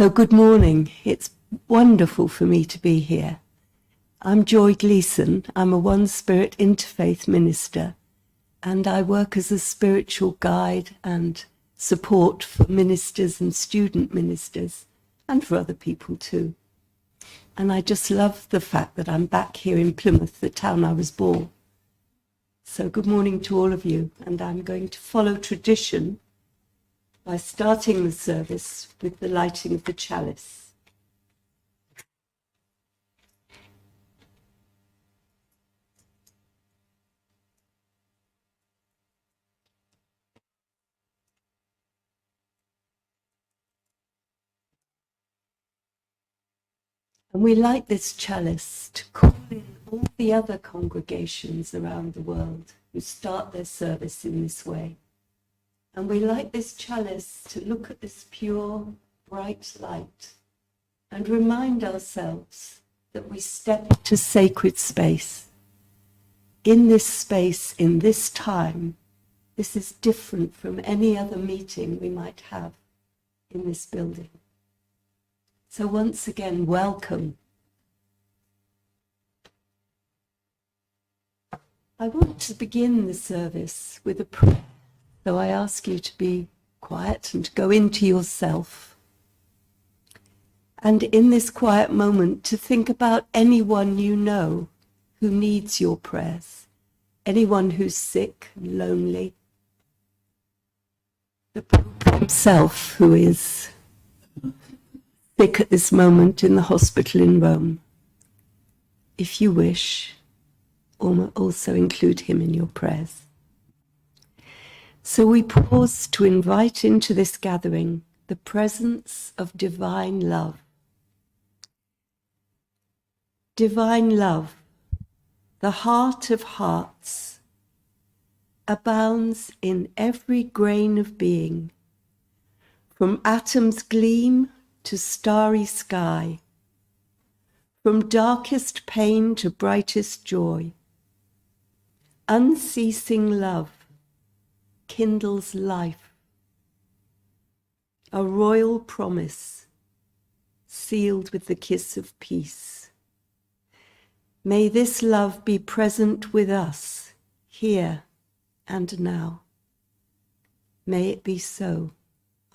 So good morning. It's wonderful for me to be here. I'm Gleeson. I'm a One Spirit Interfaith minister, and I work as a spiritual guide and support for ministers and student ministers, and for other people too. And I just love the fact that I'm back here in Plymouth, the town I was born. So good morning to all of you, and I'm going to follow tradition by starting the service with the lighting of the chalice. And we light this chalice to call in all the other congregations around the world who start their service in this way. And we light this chalice to look at this pure, bright light and remind ourselves that we step into sacred space. In this space, in this time, this is different from any other meeting we might have in this building. So once again, welcome. I want to begin the service with a prayer. So I ask you to be quiet and to go into yourself. And in this quiet moment, to think about anyone you know who needs your prayers, anyone who's sick and lonely, the Pope himself who is sick at this moment in the hospital in Rome. If you wish, also include him in your prayers. So we pause to invite into this gathering the presence of divine love. Divine love, the heart of hearts, abounds in every grain of being, from atom's gleam to starry sky, from darkest pain to brightest joy. Unceasing love kindles life, a royal promise sealed with the kiss of peace. May this love be present with us here and now. May it be so.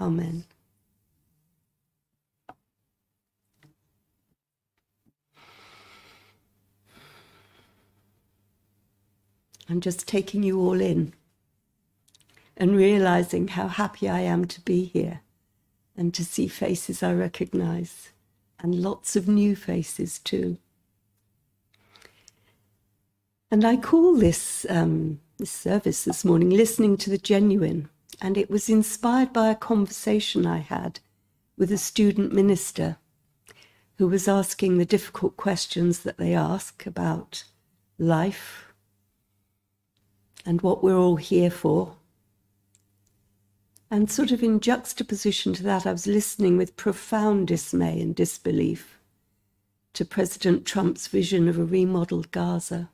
Amen. I'm just taking you all in and realizing how happy I am to be here and to see faces I recognize, and lots of new faces too. And I call this service this morning Listening to the Genuine, and it was inspired by a conversation I had with a student minister who was asking the difficult questions that they ask about life and what we're all here for. And sort of in juxtaposition to that, I was listening with profound dismay and disbelief to President Trump's vision of a remodeled Gaza.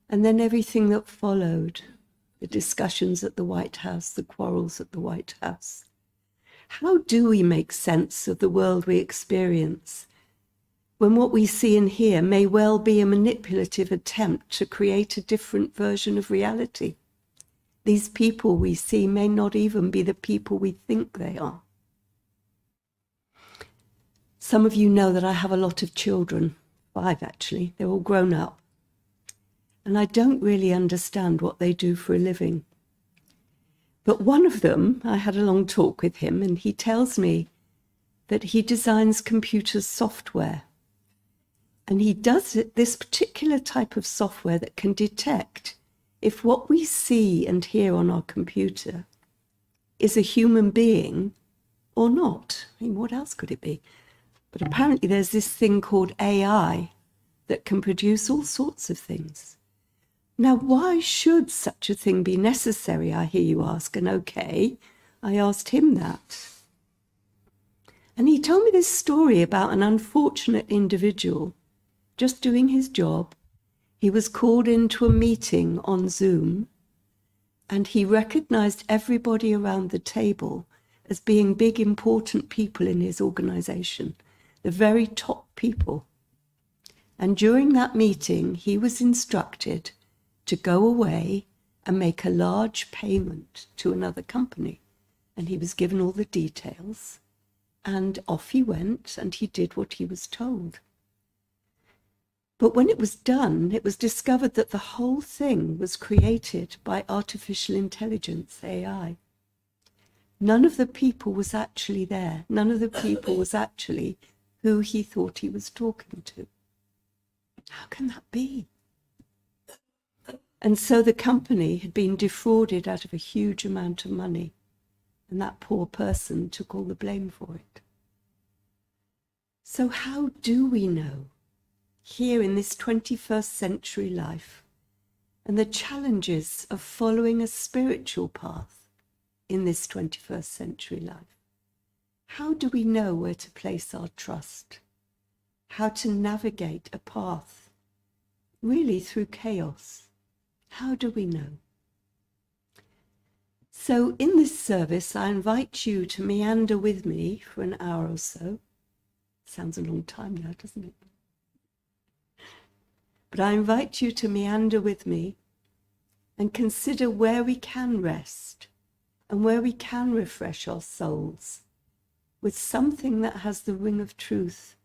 And then everything that followed, the discussions at the White House, the quarrels at the White House. How do we make sense of the world we experience when what we see and hear may well be a manipulative attempt to create a different version of reality? These people we see may not even be the people we think they are. Some of you know that I have a lot of children, 5 actually, they're all grown up. And I don't really understand what they do for a living. But one of them, I had a long talk with him, and he tells me that he designs computer software. And he does this particular type of software that can detect if what we see and hear on our computer is a human being or not. I mean, what else could it be? But apparently there's this thing called AI that can produce all sorts of things. Now, why should such a thing be necessary, I hear you ask? And okay, I asked him that. And he told me this story about an unfortunate individual just doing his job. He was called into a meeting on Zoom, and he recognized everybody around the table as being big, important people in his organization, the very top people. And during that meeting, he was instructed to go away and make a large payment to another company. And he was given all the details, and off he went, and he did what he was told. But when it was done, it was discovered that the whole thing was created by artificial intelligence, AI. None of the people was actually there. None of the people was actually who he thought he was talking to. How can that be? And so the company had been defrauded out of a huge amount of money, and that poor person took all the blame for it. So how do we know, here in this 21st century life, and the challenges of following a spiritual path in this 21st century life, how do we know where to place our trust? How to navigate a path, really through chaos? How do we know? So in this service, I invite you to meander with me for an hour or so. Sounds a long time now, doesn't it? But I invite you to meander with me and consider where we can rest and where we can refresh our souls with something that has the ring of truth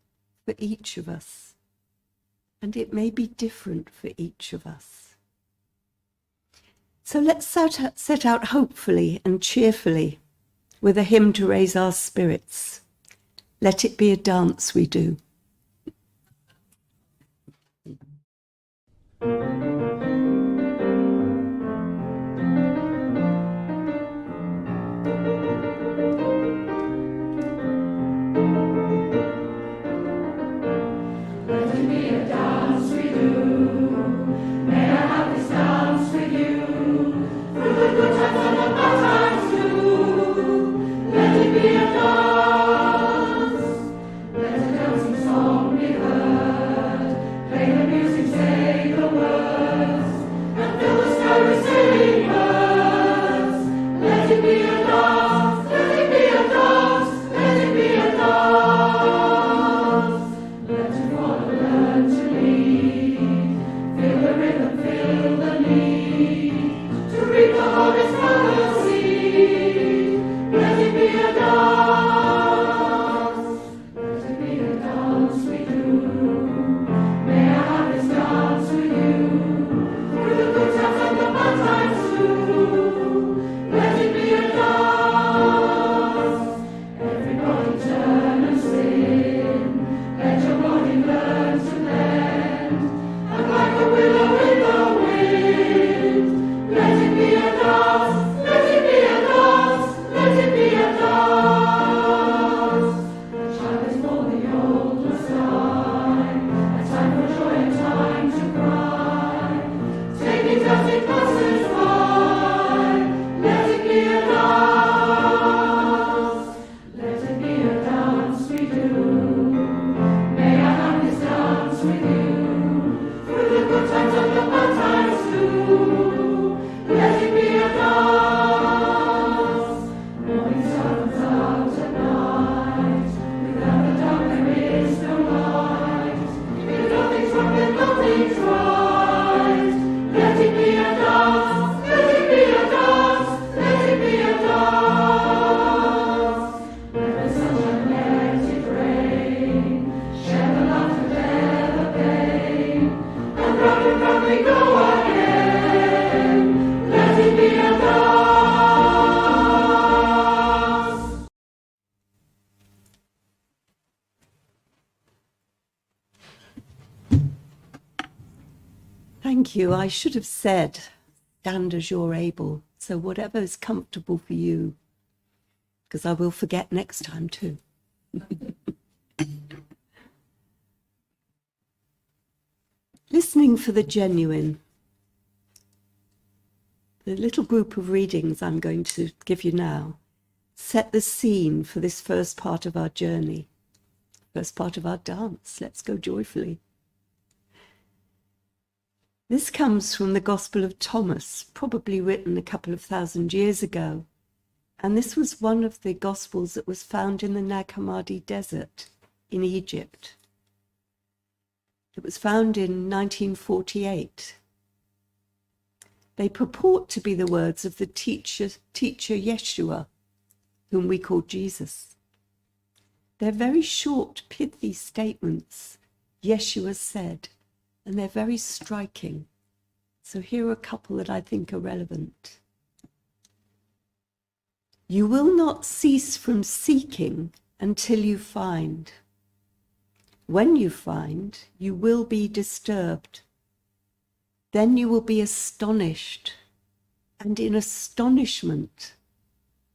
for each of us. And it may be different for each of us. So let's set out hopefully and cheerfully with a hymn to raise our spirits. Let it be a dance we do. Thank you. I should have said, stand as you're able. So whatever is comfortable for you, because I will forget next time too. Listening for the genuine. The little group of readings I'm going to give you now set the scene for this first part of our journey, first part of our dance. Let's go joyfully. This comes from the Gospel of Thomas, probably written a couple of thousand years ago. And this was one of the Gospels that was found in the Nag Hammadi Desert in Egypt. It was found in 1948. They purport to be the words of the teacher Yeshua, whom we call Jesus. They're very short, pithy statements Yeshua said, and they're very striking. So here are a couple that I think are relevant. You will not cease from seeking until you find. When you find, you will be disturbed. Then you will be astonished, and in astonishment,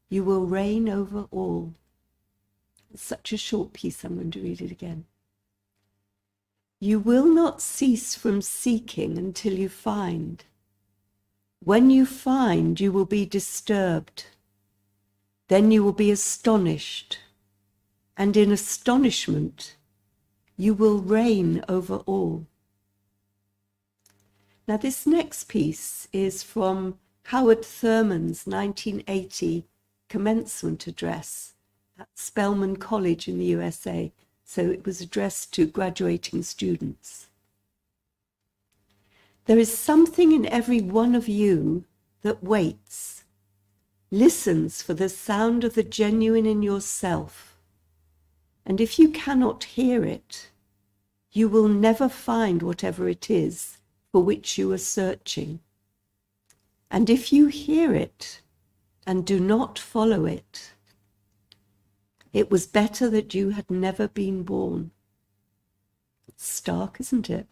you will reign over all. It's such a short piece, I'm going to read it again. You will not cease from seeking until you find. When you find, you will be disturbed. Then you will be astonished, and in astonishment, you will reign over all. Now, this next piece is from Howard Thurman's 1980 commencement address at Spelman College in the USA. So it was addressed to graduating students. There is something in every one of you that waits, listens for the sound of the genuine in yourself. And if you cannot hear it, you will never find whatever it is for which you are searching. And if you hear it and do not follow it, it was better that you had never been born. It's stark, isn't it?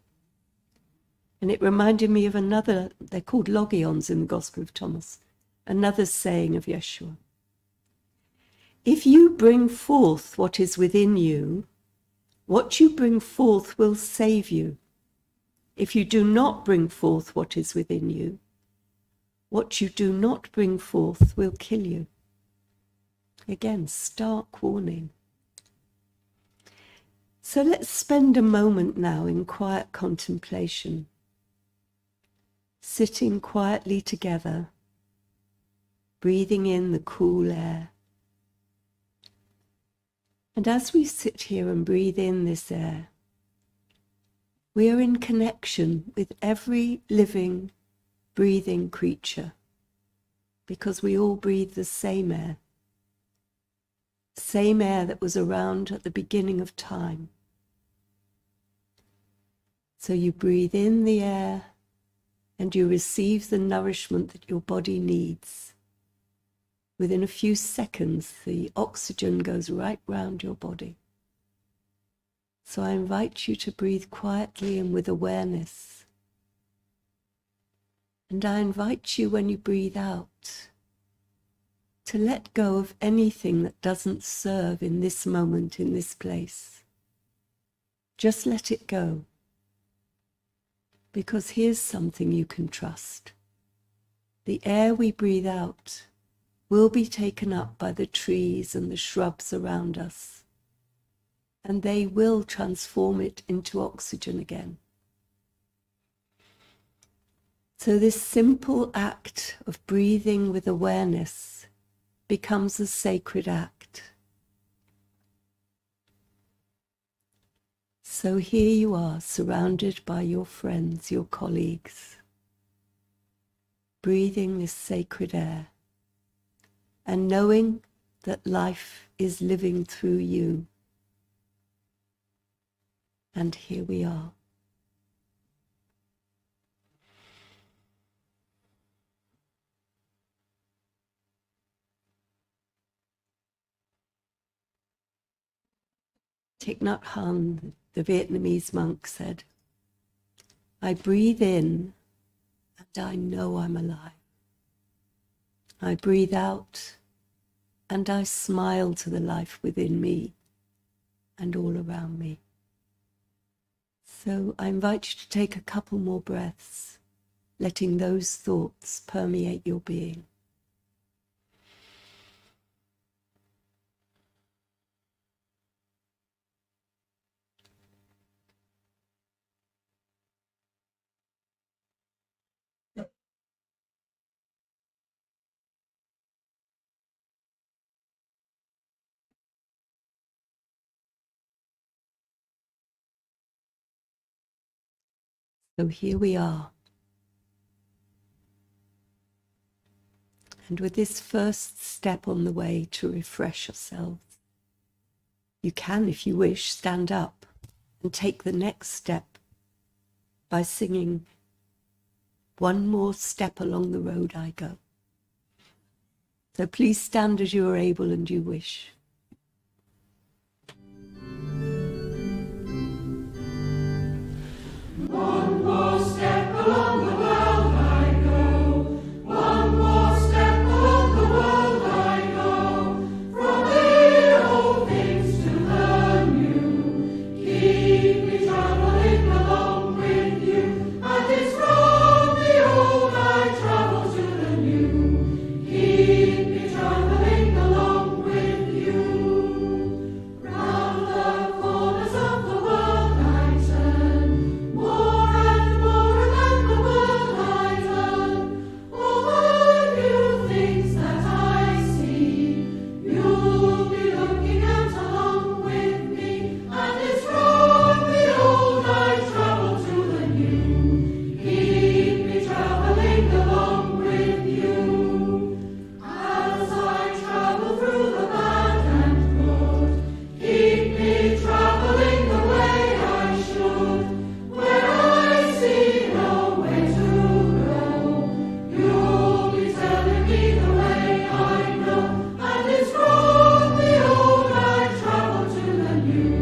And it reminded me of another, they're called logions in the Gospel of Thomas, another saying of Yeshua. If you bring forth what is within you, what you bring forth will save you. If you do not bring forth what is within you, what you do not bring forth will kill you. Again, stark warning. So let's spend a moment now in quiet contemplation, sitting quietly together, breathing in the cool air. And as we sit here and breathe in this air, we are in connection with every living, breathing creature, because we all breathe the same air that was around at the beginning of time. So you breathe in the air and you receive the nourishment that your body needs. Within a few seconds, the oxygen goes right round your body. So I invite you to breathe quietly and with awareness. And I invite you, when you breathe out, to let go of anything that doesn't serve in this moment, in this place. Just let it go. Because here's something you can trust. The air we breathe out will be taken up by the trees and the shrubs around us, and they will transform it into oxygen again. So this simple act of breathing with awareness becomes a sacred act. So here you are, surrounded by your friends, your colleagues, breathing this sacred air and knowing that life is living through you. And here we are. Thich Nhat Hanh, the Vietnamese monk, said, I breathe in and I know I'm alive. I breathe out and I smile to the life within me and all around me. So I invite you to take a couple more breaths, letting those thoughts permeate your being. So here we are. And with this first step on the way to refresh yourselves, you can, if you wish, stand up and take the next step by singing "One More Step Along the Road I Go." So please stand as you are able and you wish. One more step along the world I go. One more step along the world I go. From the old things to the new. Keep me traveling along with you. And it's from the old I travel to the new. Keep me traveling along with you. Round the corners of the world I turn. More and more around the world I turn. All the new things that I see, you'll be looking at along with me. And it's from the old I travel to the new. Keep me traveling along with you. As I travel through the bad and good, keep me traveling the way I should. Where I see nowhere to go, you'll be telling me the way I know. And it's from the old I travel to the new.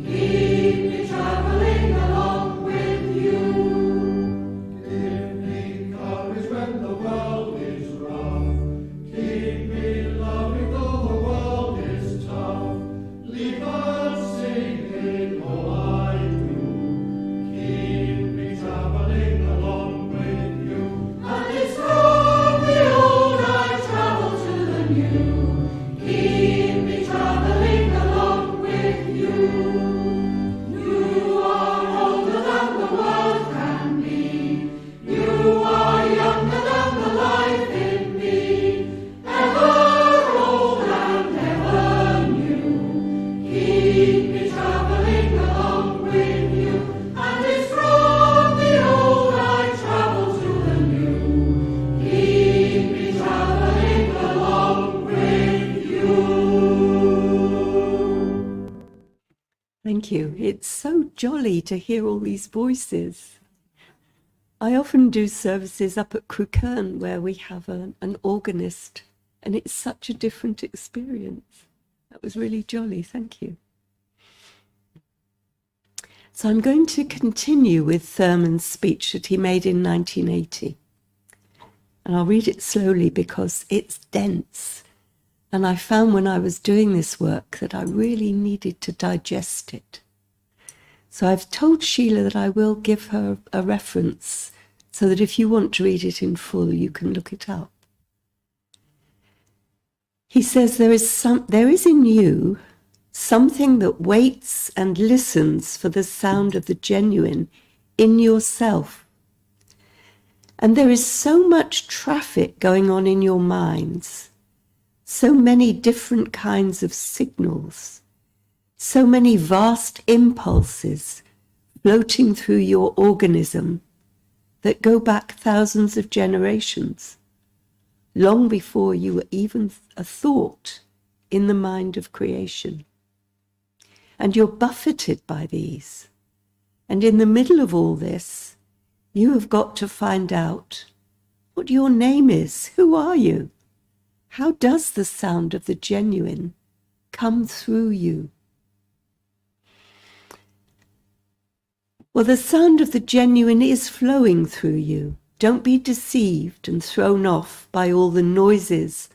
Keep me traveling along with you. Give me courage when the world is rough. Keep me loving though the world is tough. Leave us singing all I do. Keep me traveling along with you. And it's from the old I travel to the new. Keep me traveling along with you. You are older than the world can be. You are younger than the life in me. Ever old and ever new. Keep me traveling along with you. And it's from the old I travel to the new. Keep me traveling along with you. Thank you. It's so jolly to hear all these voices. I often do services up at Crewkerne where we have an organist, and it's such a different experience. That was really jolly. Thank you. So I'm going to continue with Thurman's speech that he made in 1980. And I'll read it slowly because it's dense. And I found when I was doing this work that I really needed to digest it. So I've told Sheila that I will give her a reference so that if you want to read it in full, you can look it up. He says, there is in you something that waits and listens for the sound of the genuine in yourself. And there is so much traffic going on in your minds, so many different kinds of signals, so many vast impulses floating through your organism that go back thousands of generations, long before you were even a thought in the mind of creation. And you're buffeted by these. And in the middle of all this, you have got to find out what your name is. Who are you? How does the sound of the genuine come through you? Well, the sound of the genuine is flowing through you. Don't be deceived and thrown off by all the noises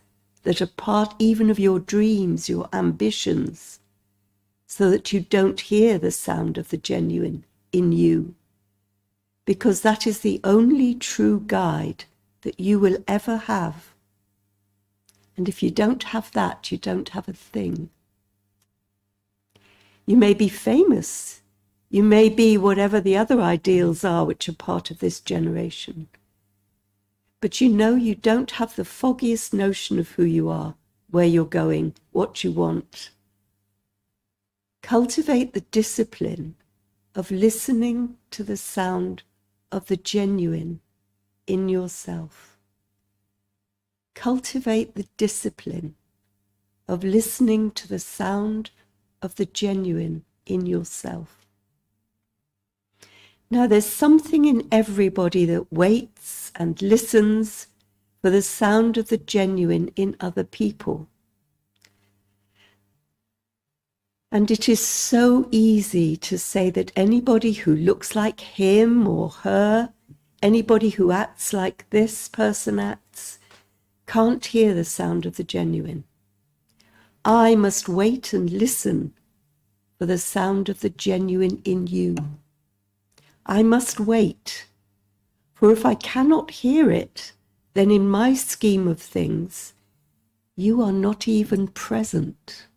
that are part even of your dreams, your ambitions, so that you don't hear the sound of the genuine in you. Because that is the only true guide that you will ever have. And if you don't have that, you don't have a thing. You may be famous. You may be whatever the other ideals are which are part of this generation. But you know you don't have the foggiest notion of who you are, where you're going, what you want. Cultivate the discipline of listening to the sound of the genuine in yourself. Cultivate the discipline of listening to the sound of the genuine in yourself. Now, there's something in everybody that waits and listens for the sound of the genuine in other people. And it is so easy to say that anybody who looks like him or her, anybody who acts like this person acts, can't hear the sound of the genuine. I must wait and listen for the sound of the genuine in you. I must wait, for if I cannot hear it, then in my scheme of things, you are not even present.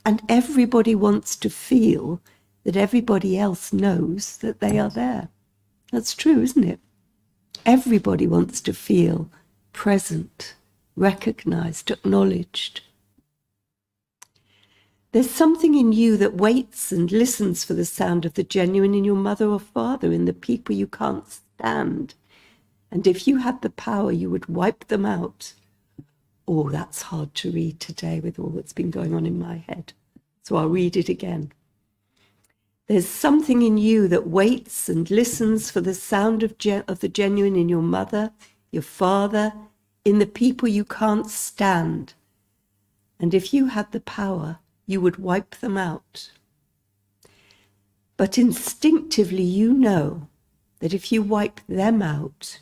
And everybody wants to feel that everybody else knows that they are there. That's true, isn't it? Everybody wants to feel present, recognized, acknowledged. There's something in you that waits and listens for the sound of the genuine in your mother or father, in the people you can't stand. And if you had the power, you would wipe them out. Oh, that's hard to read today with all that's been going on in my head. So I'll read it again. There's something in you that waits and listens for the sound of the genuine in your mother, your father, in the people you can't stand. And if you had the power, you would wipe them out. But instinctively you know that if you wipe them out,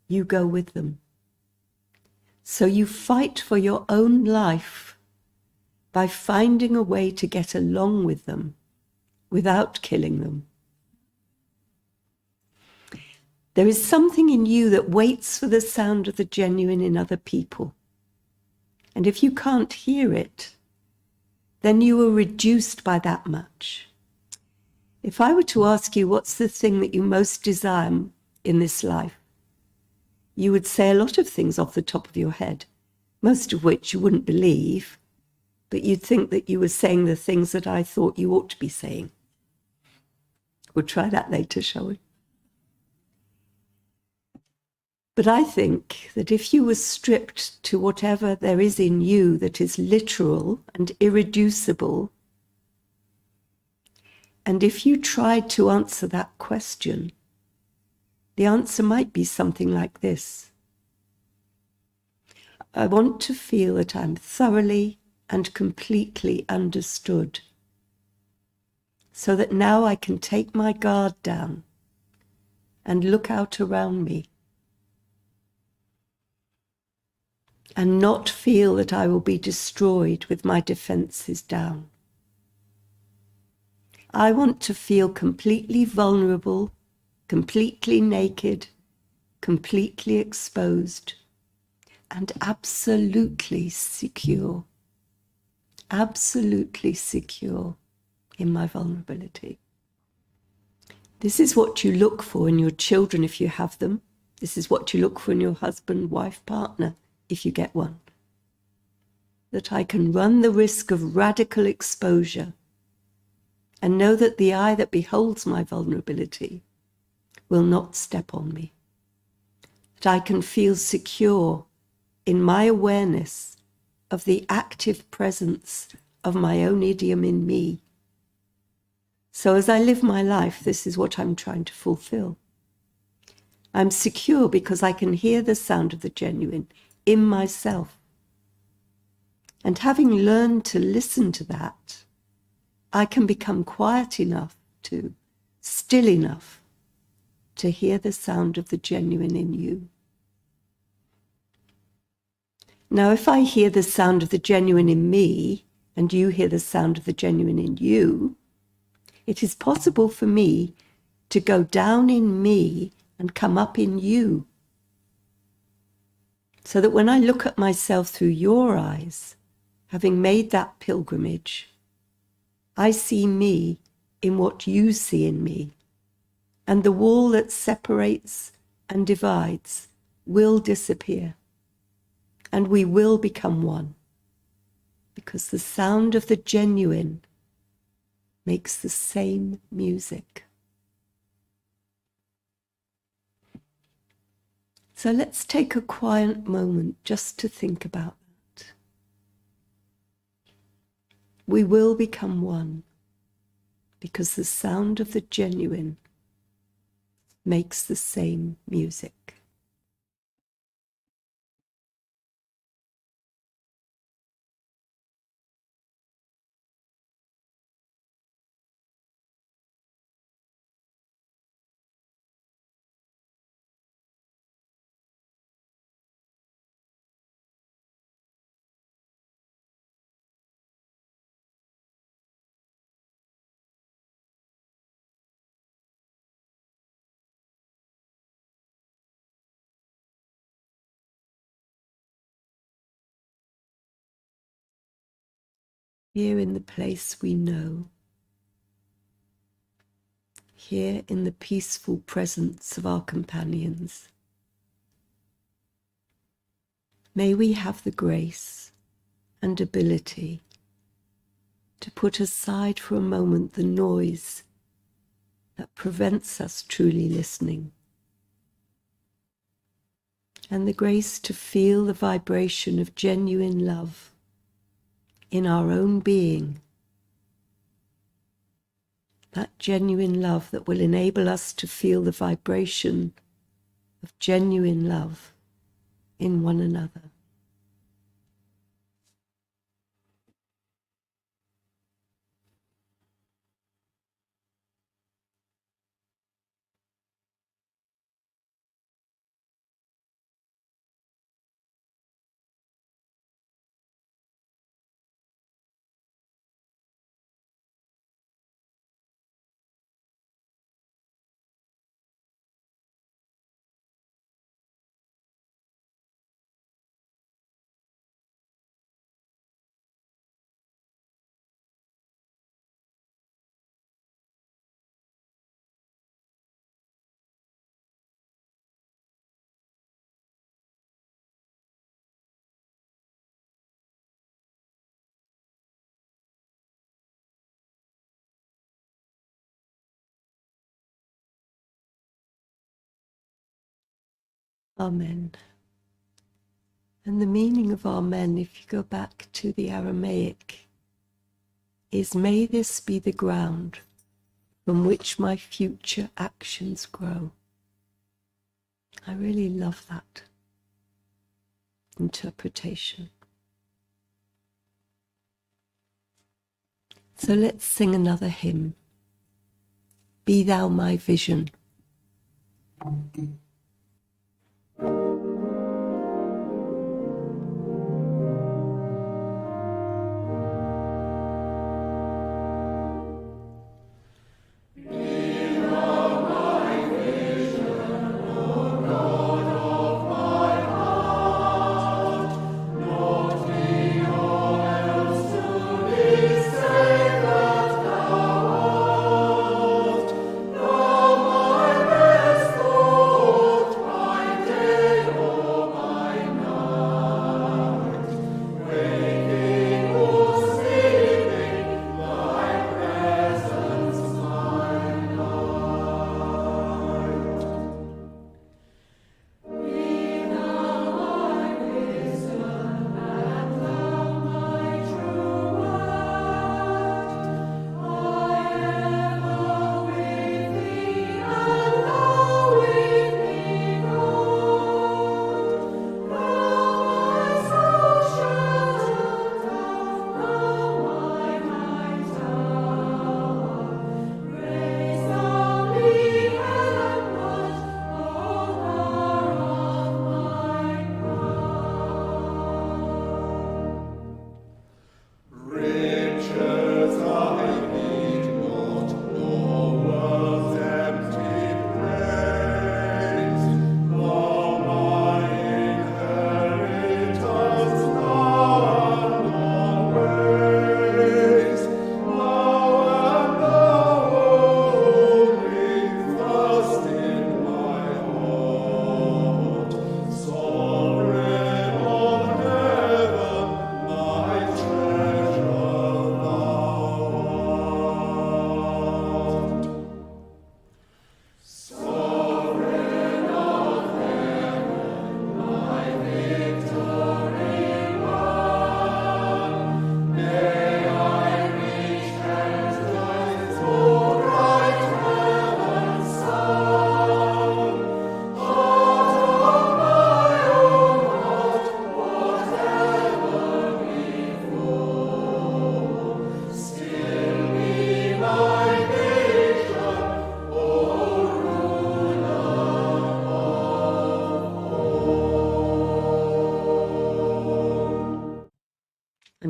you go with them. So you fight for your own life by finding a way to get along with them without killing them. There is something in you that waits for the sound of the genuine in other people. And if you can't hear it, then you are reduced by that much. If I were to ask you what's the thing that you most desire in this life, you would say a lot of things off the top of your head, most of which you wouldn't believe, but you'd think that you were saying the things that I thought you ought to be saying. We'll try that later, shall we? But I think that if you were stripped to whatever there is in you that is literal and irreducible, and if you tried to answer that question, the answer might be something like this. I want to feel that I'm thoroughly and completely understood, so that now I can take my guard down and look out around me and not feel that I will be destroyed with my defenses down. I want to feel completely vulnerable, completely naked, completely exposed, and absolutely secure in my vulnerability. This is what you look for in your children if you have them. This is what you look for in your husband, wife, partner, if you get one. That I can run the risk of radical exposure and know that the eye that beholds my vulnerability will not step on me. That I can feel secure in my awareness of the active presence of my own idiom in me. So as I live my life, this is what I'm trying to fulfill. I'm secure because I can hear the sound of the genuine in myself. And having learned to listen to that, I can become quiet enough still enough to hear the sound of the genuine in you. Now, if I hear the sound of the genuine in me, and you hear the sound of the genuine in you, it is possible for me to go down in me and come up in you. So that when I look at myself through your eyes, having made that pilgrimage, I see me in what you see in me, and the wall that separates and divides will disappear, and we will become one, because the sound of the genuine makes the same music. So let's take a quiet moment just to think about that. We will become one because the sound of the genuine makes the same music. Here in the place we know, here in the peaceful presence of our companions, may we have the grace and ability to put aside for a moment the noise that prevents us truly listening, and the grace to feel the vibration of genuine love in our own being, that genuine love that will enable us to feel the vibration of genuine love in one another. Amen. And the meaning of Amen, if you go back to the Aramaic, is may this be the ground from which my future actions grow. I really love that interpretation. So let's sing another hymn. Be thou my vision. Oh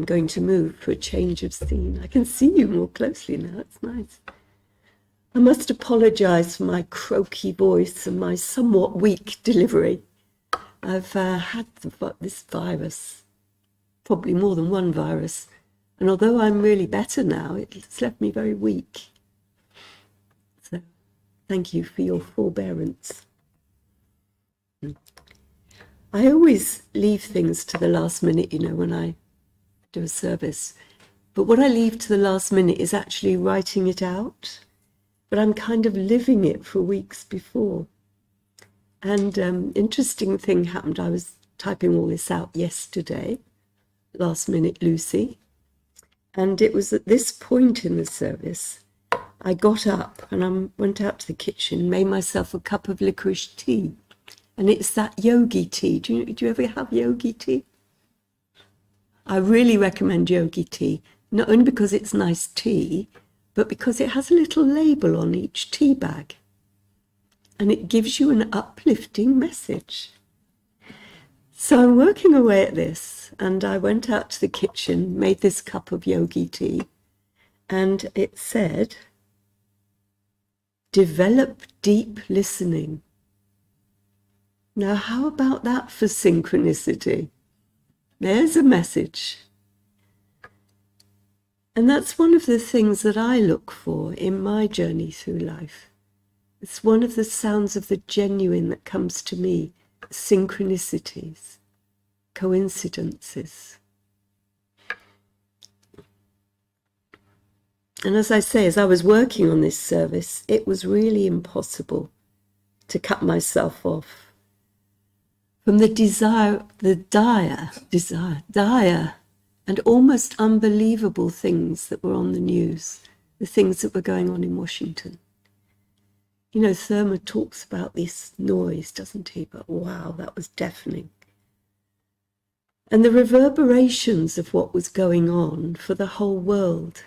going to move for a change of scene. I can see you more closely now. It's nice. I must apologise for my croaky voice and my somewhat weak delivery. I've had this virus, probably more than one virus, and although I'm really better now, it's left me very weak. So thank you for your forbearance. I always leave things to the last minute, when I do a service. But what I leave to the last minute is actually writing it out. But I'm kind of living it for weeks before. And interesting thing happened. I was typing all this out yesterday, last minute Lucy. And it was at this point in the service, I got up and I went out to the kitchen, made myself a cup of licorice tea. And it's that yogi tea. Do you ever have yogi tea? I really recommend yogi tea, not only because it's nice tea, but because it has a little label on each tea bag. And it gives you an uplifting message. So I'm working away at this, and I went out to the kitchen, made this cup of yogi tea, and it said, develop deep listening. Now, how about that for synchronicity? There's a message. And that's one of the things that I look for in my journey through life. It's one of the sounds of the genuine that comes to me, synchronicities, coincidences. And as I say, as I was working on this service, it was really impossible to cut myself off from the dire and almost unbelievable things that were on the news, the things that were going on in Washington. Thurman talks about this noise, doesn't he? But wow, that was deafening. And the reverberations of what was going on for the whole world.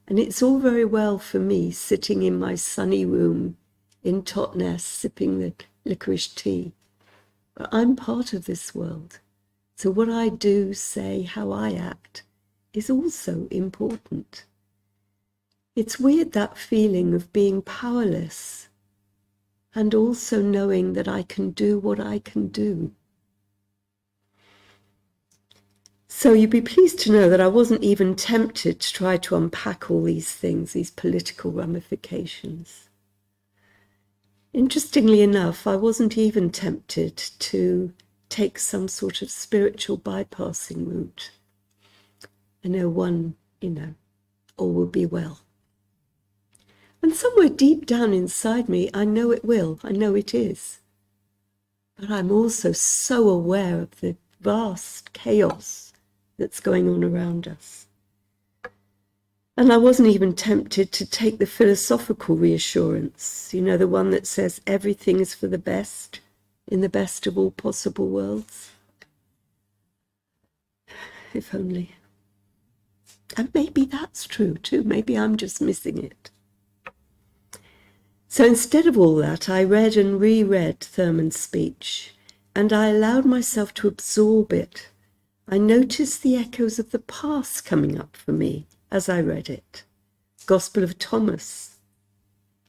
And it's all very well for me sitting in my sunny room in Totnes, sipping the licorice tea. But I'm part of this world. So what I do, say, how I act is also important. It's weird, that feeling of being powerless and also knowing that I can do what I can do. So you'd be pleased to know that I wasn't even tempted to try to unpack all these things, these political ramifications. Interestingly enough, I wasn't even tempted to take some sort of spiritual bypassing route. I know one, all will be well. And somewhere deep down inside me, I know it will, I know it is. But I'm also so aware of the vast chaos that's going on around us. And I wasn't even tempted to take the philosophical reassurance, the one that says everything is for the best, in the best of all possible worlds. If only. And maybe that's true too. Maybe I'm just missing it. So instead of all that, I read and reread Thurman's speech, and I allowed myself to absorb it. I noticed the echoes of the past coming up for me as I read it. Gospel of Thomas,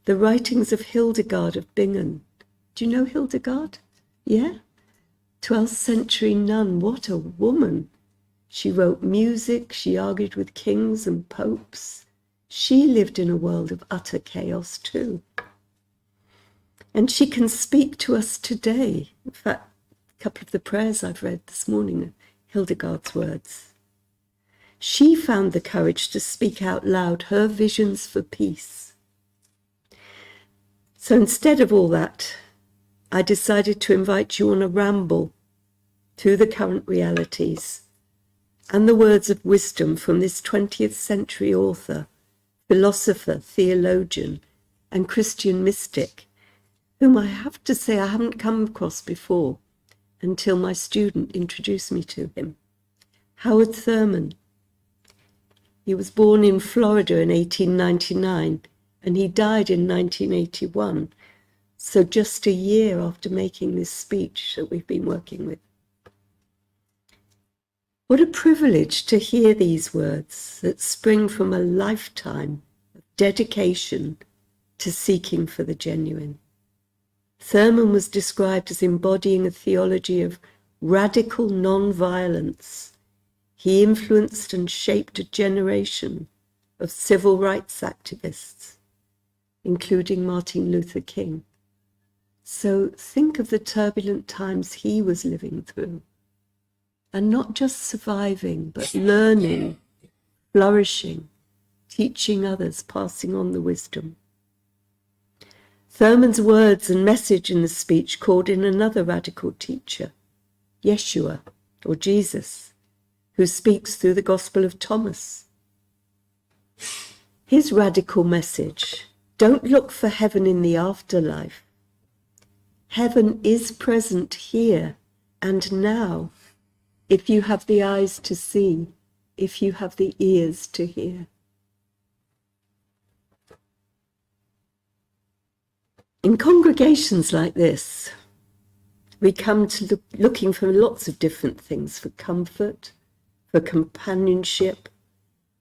the writings of Hildegard of Bingen. Do you know Hildegard? Yeah? 12th century nun, what a woman. She wrote music, she argued with kings and popes. She lived in a world of utter chaos too. And she can speak to us today. In fact, a couple of the prayers I've read this morning are Hildegard's words. She found the courage to speak out loud her visions for peace. So instead of all that, I decided to invite you on a ramble through the current realities and the words of wisdom from this 20th century author, philosopher, theologian, and Christian mystic, whom I have to say I haven't come across before until my student introduced me to him. Howard Thurman. He was born in Florida in 1899 and he died in 1981, so just a year after making this speech that we've been working with. What a privilege to hear these words that spring from a lifetime of dedication to seeking for the genuine. Thurman was described as embodying a theology of radical non-violence. He influenced and shaped a generation of civil rights activists, including Martin Luther King. So think of the turbulent times he was living through, and not just surviving, but learning, flourishing, teaching others, passing on the wisdom. Thurman's words and message in the speech called in another radical teacher, Yeshua, or Jesus, who speaks through the Gospel of Thomas. His radical message: don't look for heaven in the afterlife. Heaven is present here and now, if you have the eyes to see, if you have the ears to hear. In congregations like this, we come to looking for lots of different things: for comfort, for companionship,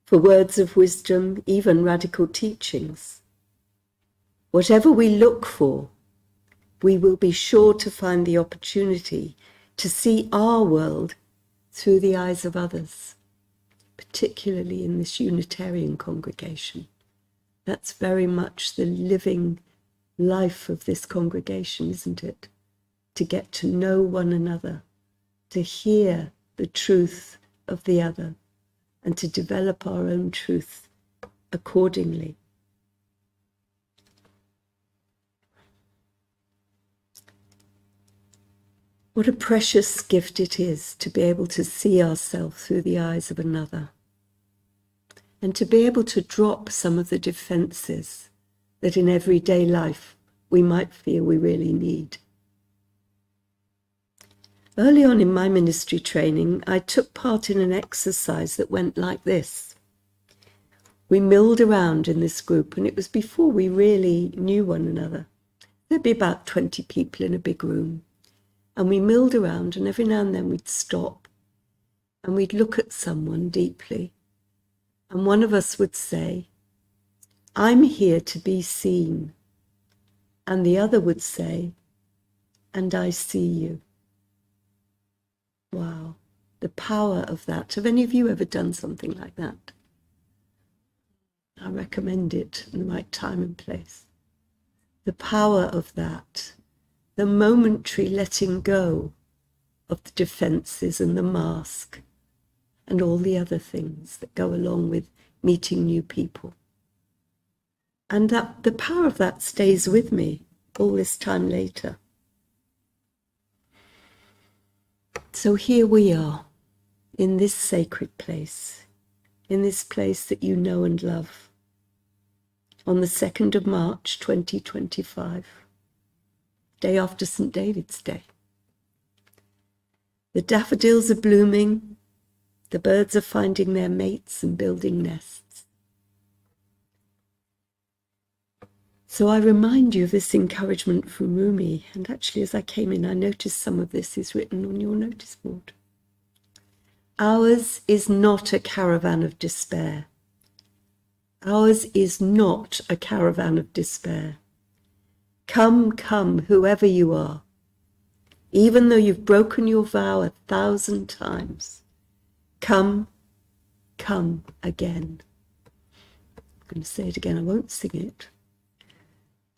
for words of wisdom, even radical teachings. Whatever we look for, we will be sure to find the opportunity to see our world through the eyes of others, particularly in this Unitarian congregation. That's very much the living life of this congregation, isn't it? To get to know one another, to hear the truth of the other, and to develop our own truth accordingly. What a precious gift it is to be able to see ourselves through the eyes of another, and to be able to drop some of the defenses that in everyday life we might feel we really need. Early on in my ministry training, I took part in an exercise that went like this. We milled around in this group, and it was before we really knew one another. There'd be about 20 people in a big room, and we milled around, and every now and then we'd stop and we'd look at someone deeply, and one of us would say, "I'm here to be seen," and the other would say, "And I see you." Wow, the power of that. Have any of you ever done something like that? I recommend it in the right time and place. The power of that, the momentary letting go of the defenses and the mask and all the other things that go along with meeting new people. And that the power of that stays with me all this time later. So here we are, in this sacred place, in this place that you know and love, on the 2nd of March 2025, day after St. David's Day. The daffodils are blooming, the birds are finding their mates and building nests. So I remind you of this encouragement from Rumi, and actually as I came in I noticed some of this is written on your notice board. Ours is not a caravan of despair. Ours is not a caravan of despair. Come, come, whoever you are, even though you've broken your vow 1,000 times, come, come again. I'm going to say it again, I won't sing it.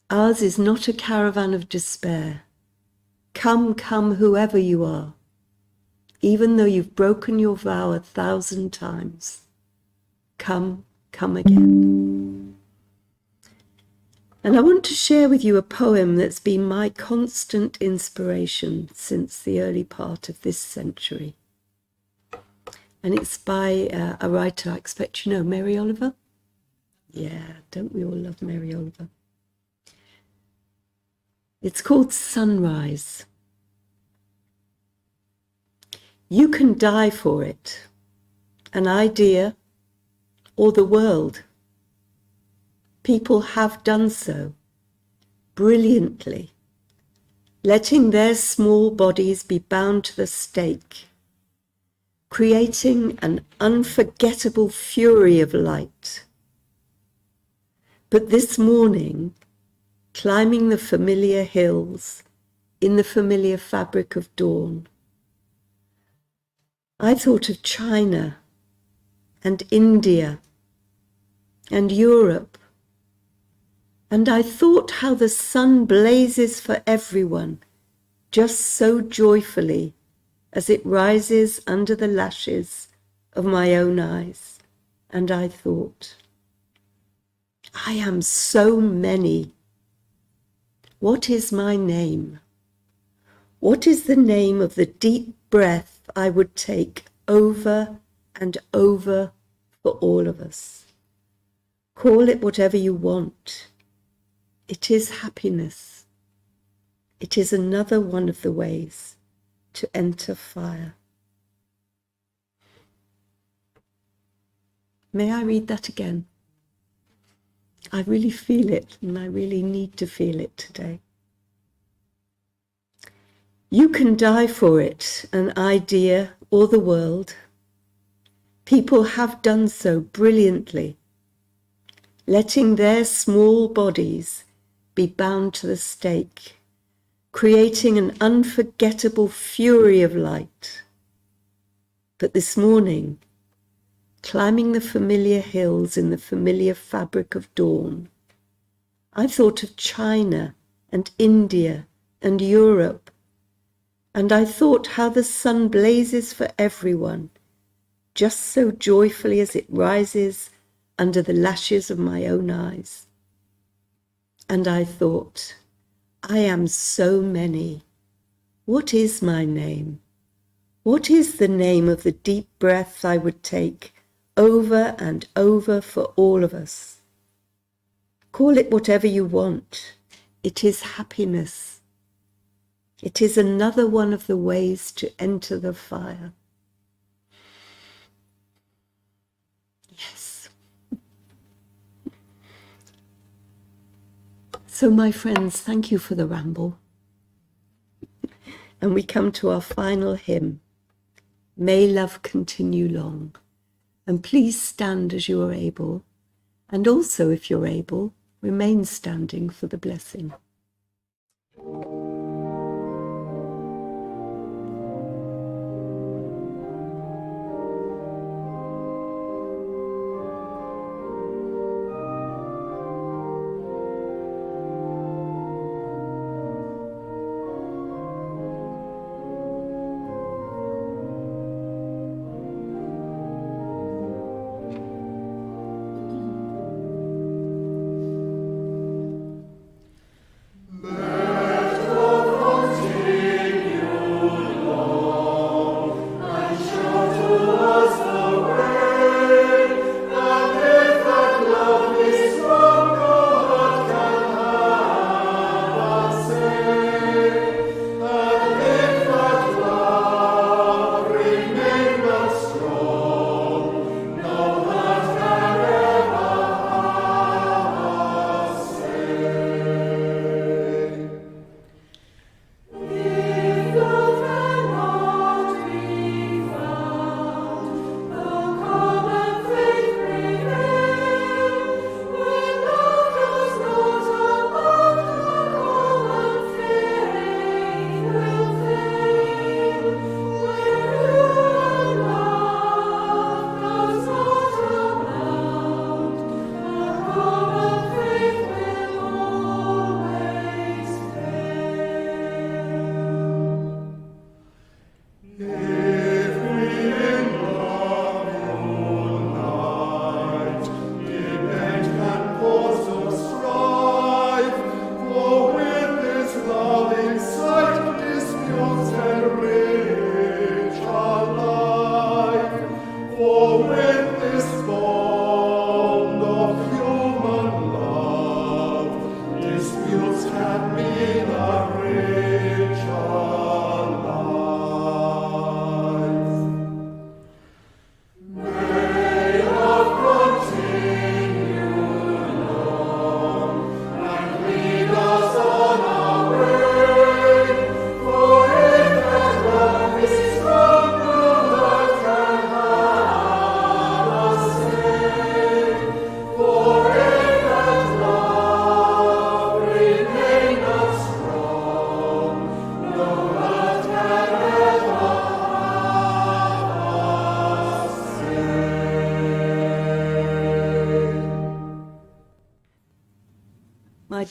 Ours is not a caravan of despair. Come, come, whoever you are, even though you've broken your vow 1,000 times. Come, come again. And I want to share with you a poem that's been my constant inspiration since the early part of this century. And it's by a writer I expect you know, Mary Oliver. Yeah, don't we all love Mary Oliver? It's called Sunrise. You can die for it, an idea or the world. People have done so brilliantly, letting their small bodies be bound to the stake, creating an unforgettable fury of light. But this morning, climbing the familiar hills in the familiar fabric of dawn, I thought of China and India and Europe, and I thought how the sun blazes for everyone just so joyfully as it rises under the lashes of my own eyes. And I thought, I am so many. What is my name? What is the name of the deep breath I would take over and over for all of us? Call it whatever you want. It is happiness. It is another one of the ways to enter fire. May I read that again? I really feel it, and I really need to feel it today. You can die for it, an idea or the world. People have done so brilliantly, letting their small bodies be bound to the stake, creating an unforgettable fury of light. But this morning, climbing the familiar hills in the familiar fabric of dawn, I thought of China and India and Europe, and I thought how the sun blazes for everyone, just so joyfully as it rises under the lashes of my own eyes. And I thought, I am so many. What is my name? What is the name of the deep breath I would take over and over for all of us? Call it whatever you want. It is happiness. It is another one of the ways to enter the fire. Yes. So, my friends, thank you for the ramble. And we come to our final hymn, May Love Continue Long. And please stand as you are able, and also, if you're able, remain standing for the blessing. Let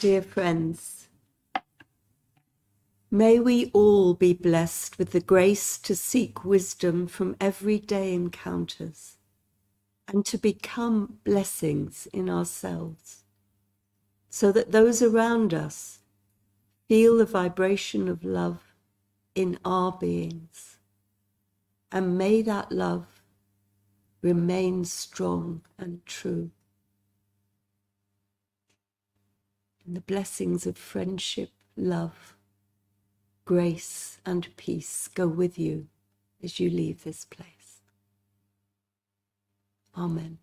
dear friends, may we all be blessed with the grace to seek wisdom from everyday encounters and to become blessings in ourselves, so that those around us feel the vibration of love in our beings. And may that love remain strong and true. And the blessings of friendship, love, grace, and peace go with you as you leave this place. Amen.